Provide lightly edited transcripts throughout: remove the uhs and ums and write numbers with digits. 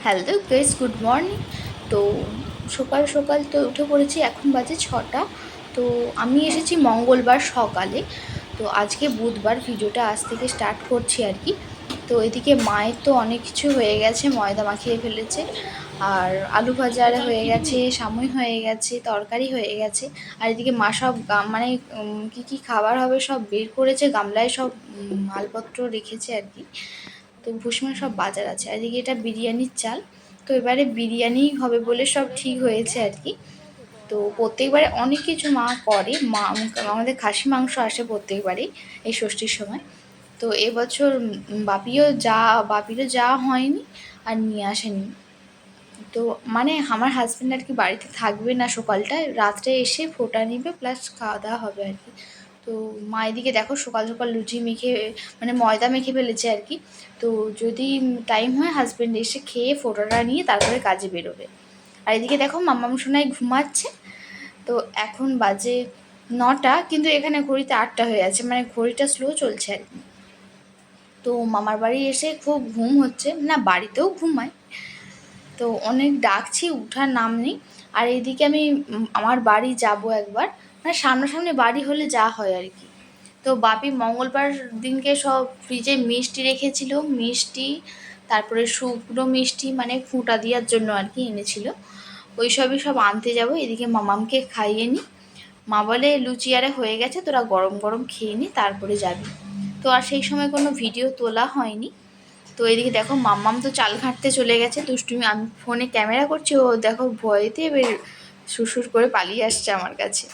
Hello guys, good morning. তো সকাল সকাল তো উঠে পড়েছি, এখন বাজে 6টা। তো আমি এসেছি মঙ্গলবার সকালে। তো আজকে বুধবার, ভিডিওটা আজ থেকে স্টার্ট করছি আর কি। তো এদিকে মায়ের তো অনেক কিছু হয়ে গেছে, ময়দা মাখিয়ে ফেলেছে, আর আলু ভাজা হয়ে গেছে, সামুই হয়ে গেছে, তরকারি হয়ে গেছে। আর এদিকে মা সব মানে কী কী খাবার হবে সব বের করেছে, গামলায় সব মালপত্র রেখেছে আর কি। তো ভুসিমাল সব বাজার আছে। আর এদিকে এটা বিরিয়ানির চাল। তো এবারে বিরিয়ানি হবে বলে সব ঠিক হয়েছে আর কি। তো প্রত্যেকবারে অনেক কিছু মা করে, আমাদের খাসি মাংস আসে প্রত্যেকবারই এই ষষ্ঠীর সময়। তো এবছর বাপিরও যা হয়নি আর নিয়ে আসেনি। তো মানে আমার হাজব্যান্ড আর কি বাড়িতে থাকবে না সকালটায়, রাত্রে এসে ফোঁটা নিবে প্লাস খাওয়া দাওয়া হবে আর কি। তো মা এদিকে দেখো সকাল সকাল লুচি মেখে মানে ময়দা মেখে ফেলেছে আর কি। তো যদি টাইম হয় হাজব্যান্ড এসে খেয়ে ফোঁটাটা নিয়ে তারপরে কাজে বেরোবে। আর এদিকে দেখো মাম্মাম সোনাই ঘুমাচ্ছে। তো এখন বাজে 9টা, কিন্তু এখানে ঘড়িতে 8টা হয়ে আছে, মানে ঘড়িটা স্লো চলছে আর কি। তো মামার বাড়ি এসে খুব ঘুম হচ্ছে, না বাড়িতেও ঘুমায়। তো অনেক ডাকছি, উঠার নাম নেই। আর এইদিকে আমি আমার বাড়ি যাব একবার, মানে সামনাসামনি বাড়ি হলে যা হয় আর কি। তো বাপি মঙ্গলবার দিনকে সব ফ্রিজে মিষ্টি রেখেছিল, মিষ্টি তারপরে শুকনো মিষ্টি মানে ফুটা দেওয়ার জন্য আর কি এনেছিল। ওই সবই সব আনতে যাব। এদিকে মামামকে খাইয়ে নি। মা বলে লুচি আরে হয়ে গেছে, তোরা গরম গরম খেয়ে নি তারপরে যাবি। তো আর সেই সময় কোনো ভিডিও তোলা হয়নি। তো এদিকে দেখো মাম্মাম তো চাল ঘাঁটতে চলে গেছে দুষ্টুমি, আমি ফোনে ক্যামেরা করছি, ও দেখো ভয়েতে এবার সুরসুর করে পালিয়ে আসছে আমার কাছে।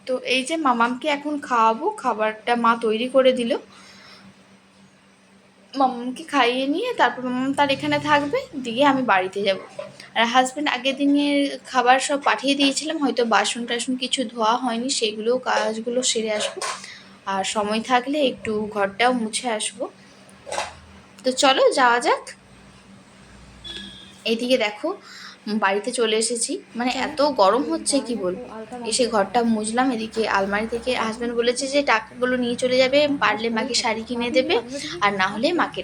তো এই যে মামামকে এখন খাওয়াবো, খাবারটা মা তৈরি করে দিল। মামামকে খাইয়ে নিয়ে তারপর মামাম তার এখানে থাকবে, দিয়ে আমি বাড়িতে যাব। আর হাজব্যান্ড আগের দিনের খাবার সব পাঠিয়ে দিয়েছিলাম, হয়তো বাসন টাসন কিছু ধোয়া হয়নি, সেগুলো কাজগুলো সেরে আসবো। আর সময় থাকলে একটু ঘরটাও মুছে আসবো। তো চলো যাওয়া যাক। এইদিকে দেখো বাড়িতে চলে এসেছি, মানে এত গরম হচ্ছে কি বলবো। এসে ঘরটা মুছলাম। এদিকে আলমারি থেকে হাজব্যান্ড বলেছে যে টাকাগুলো নিয়ে চলে যাবে, পারলে মাকে শাড়ি কিনে দেবে, আর না হলে মাকে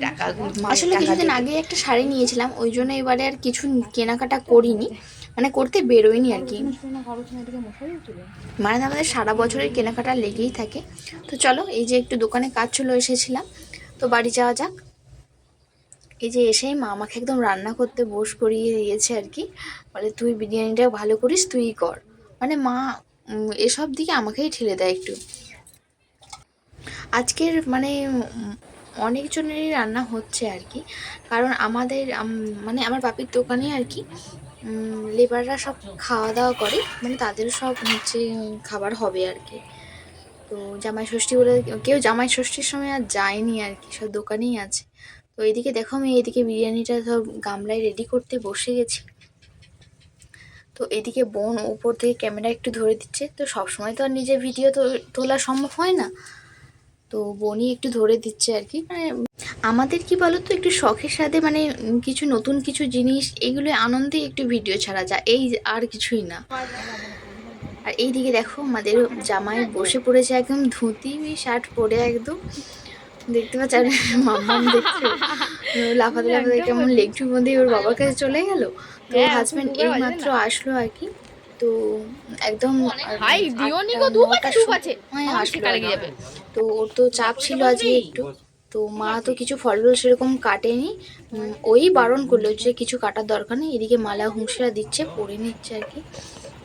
আসলে কিছুদিন আগে একটা শাড়ি নিয়েছিলাম, ওই জন্য এবারে আর কিছু কেনাকাটা করিনি, মানে করতে বেরোয়নি আর কি। মানে আমাদের সারা বছরের কেনাকাটা লেগেই থাকে। তো চলো, এই যে একটু দোকানে কাজ চলে এসেছিলাম, তো বাড়ি যাওয়া যাক। এই যে এসেই মা আমাকে একদম রান্না করতে করিয়ে দিয়েছে আর কি। বলে তুই বিরিয়ানিটা ভালো করিস, তুই কর। মানে মা এসব দিকে আমাকেই ঠেলে দেয় একটু। আজকের মানে অনেকজনেরই রান্না হচ্ছে আর কি, কারণ আমাদের মানে আমার বাপির দোকানে আর কি লেবাররা সব খাওয়া দাওয়া করে, মানে তাদের সব হচ্ছে খাবার হবে আর কি। তো জামাই ষষ্ঠী বলে কেউ জামাই ষষ্ঠীর সময় আর যায়নি আর কি, সব দোকানেই আছে। তো এইদিকে দেখো আমি এইদিকে বিরিয়ানিটা সব গামলায় রেডি করতে বসে গেছি। তো এদিকে বোন উপর থেকে ক্যামেরা একটু ধরে দিচ্ছে, তো সবসময় তো আর নিজে ভিডিও তোলা সম্ভব হয় না, তো বোনই একটু ধরে দিচ্ছে আর কি। মানে আমাদের কি বলো তো, একটু শখের সাথে মানে কিছু নতুন কিছু জিনিস এগুলো আনন্দে একটু ভিডিও ছাড়া যায়, এই আর কিছুই না। আর এইদিকে দেখো আমাদের জামাই বসে পড়েছে একদম ধুতি শার্ট পরে একদম, দেখতে পাচ্ছি। আর মাম্মাম দেখছো লাফাতে লাফাতে কেমন লেকটির মধ্যে ওর বাবার কাছে চলে গেল। তো হাজব্যান্ড এই মাত্র আসলো আর কি। তো একদম 9টার সময় আসলো আর কি। তো ওর তো চাপ ছিল আজকে একটু। তো মা তো কিছু ফল সেরকম কাটেনি, ওই বারণ করলো যে কিছু কাটার দরকার নেই। এদিকে মালা হুঁশিয়া দিচ্ছে, পরে নিচ্ছে আর কি।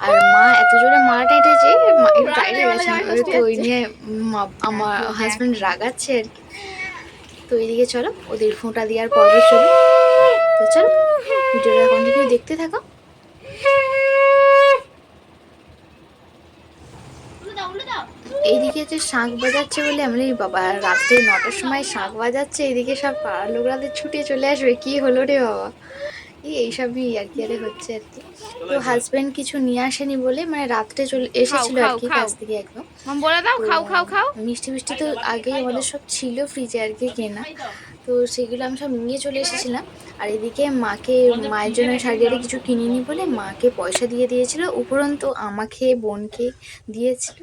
আর মা এত জোরে মালাটা এঁটেছে, একটু টাইট হয়ে গেছে, তো ওই নিয়ে আমার হাজব্যান্ড রাগাচ্ছে আর কি। তো এদিকে চলো ওদের ফোঁটা দেওয়ার পর্ব চলো। তো চলো ভিডিওটা কন্টিনিউ দেখতে থাকো। এইদিকে যে শাঁখ বাজাচ্ছে বলে আমি বাবা রাত্রে 9টার সময় শাঁখ বাজাচ্ছে, এইদিকে সব পাড়ার লোকরাদের ছুটে চলে আসবে, কি হলো রে বাবা। এইসবই আর কি আরে হচ্ছে আর কি। তো হাজব্যান্ড কিছু নিয়ে আসেনি বলে, মানে রাত্রে চলে এসেছিল আর কি কাছ থেকে একদম। মিষ্টি মিষ্টি তো আগেই আমাদের সব ছিল ফ্রিজে আর কি কেনা, তো সেগুলো আমি সব নিয়ে চলে এসেছিলাম। আর এদিকে মায়ের জন্য শাড়িটা কিছু কিনিনি বলে মাকে পয়সা দিয়ে দিয়েছিল, উপরন্তু আমাকে বোনকে দিয়েছিল।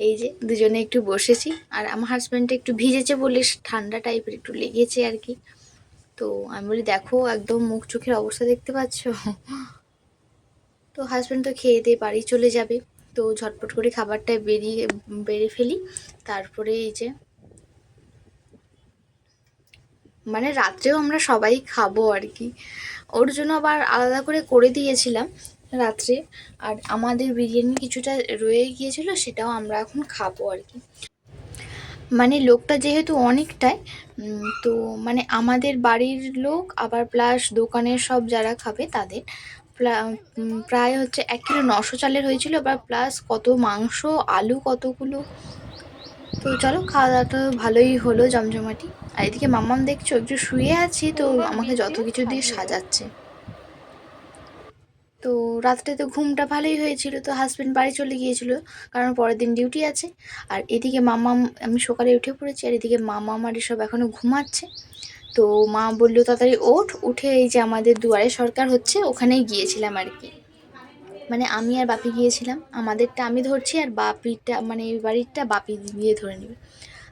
এই যে দুজনে একটু বসেছি, আর আমার হাজব্যান্ডটা একটু ভিজেছে বলে ঠান্ডা টাইপের একটু লেগেছে আর কি। তো আমি বলি দেখো একদম মুখ চোখের অবস্থা দেখতে পাচ্ছ। তো হাজব্যান্ড তো খেয়ে দিয়ে বাড়ি চলে যাবে, তো ঝটপট করে খাবারটা বেড়ে ফেলি। তারপরে এই যে মানে রাত্রেও আমরা সবাই খাবো আর কি, ওর জন্য আবার আলাদা করে দিয়েছিলাম রাত্রে। আর আমাদের বিরিয়ানি কিছুটা রয়ে গিয়েছিল, সেটাও আমরা এখন খাবো আর কি। মানে লোকটা যেহেতু অনেকটাই, তো মানে আমাদের বাড়ির লোক আবার প্লাস দোকানের সব যারা খাবে তাদের প্রায় হচ্ছে 1 কিলো 900 চালের হয়েছিল, বা প্লাস কত মাংস, আলু কতগুলো। তো চলো, খাওয়া দাওয়াটা ভালোই হলো, জমজমাটি। আর এদিকে মাম্মাম দেখছো একটু শুয়ে আছি, তো আমাকে যত কিছু দিয়ে সাজাচ্ছে। তো রাত্রে তো ঘুমটা ভালোই হয়েছিল, তো হাজব্যান্ড বাড়ি চলে গিয়েছিল কারণ পরের দিন ডিউটি আছে। আর এদিকে মাম্মাম, আমি সকালে উঠে পড়েছি, আর এদিকে মাম্মাম আর এসব এখনও ঘুমাচ্ছে। তো মা বললো তাড়াতাড়ি উঠে এই যে আমাদের দুয়ারে সরকার হচ্ছে ওখানেই গিয়েছিলাম আর কি। মানে আমি আর বাপি গিয়েছিলাম, আমাদেরটা আমি ধরছি আর বাপিরটা মানে এই বাড়িরটা বাপি দিয়ে ধরে নেবে।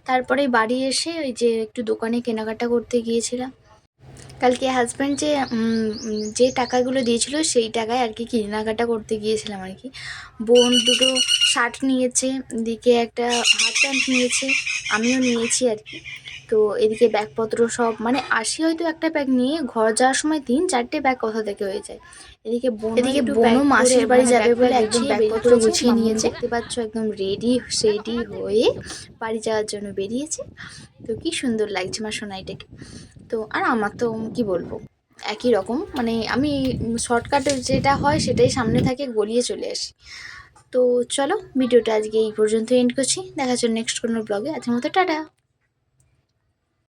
তারপরে বাড়ি এসে ওই যে একটু দোকানে কেনাকাটা করতে গিয়েছিলাম। কালকে হাজব্যান্ড যে টাকাগুলো দিয়েছিল সেই টাকায় আর কি কেনাকাটা করতে গিয়েছিলাম আর কি। বোন দুটো শার্ট নিয়েছে, এদিকে একটা হাফ প্যান্ট নিয়েছে, আমিও নিয়েছি আর কি। তো এদিকে ব্যাগপত্র সব মানে আসি হয়তো একটা ব্যাগ নিয়ে, ঘর যাওয়ার সময় 3-4টে ব্যাগ কোথা থেকে হয়ে যায়। এদিকে বোনও মাসির বাড়ি যাবে বলে একদম ব্যাগপত্র গুছিয়ে নিয়েছে, দেখতে পাচ্ছ একদম রেডি হয়ে বাড়ি যাওয়ার জন্য বেরিয়েছে। তো কি সুন্দর লাগছে আমার সোনাইটাকে। তো আর আমার তো কি বলবো, একই রকম, মানে আমি শর্টকাটে যেটা হয় সেটাই সামনে থাকে, গলিয়ে চলে আসি। তো চলো, ভিডিওটা আজকে এই পর্যন্ত এন্ড করছি, দেখা হচ্ছে নেক্সট কোনো ব্লগে। আজকের মতো টাটা।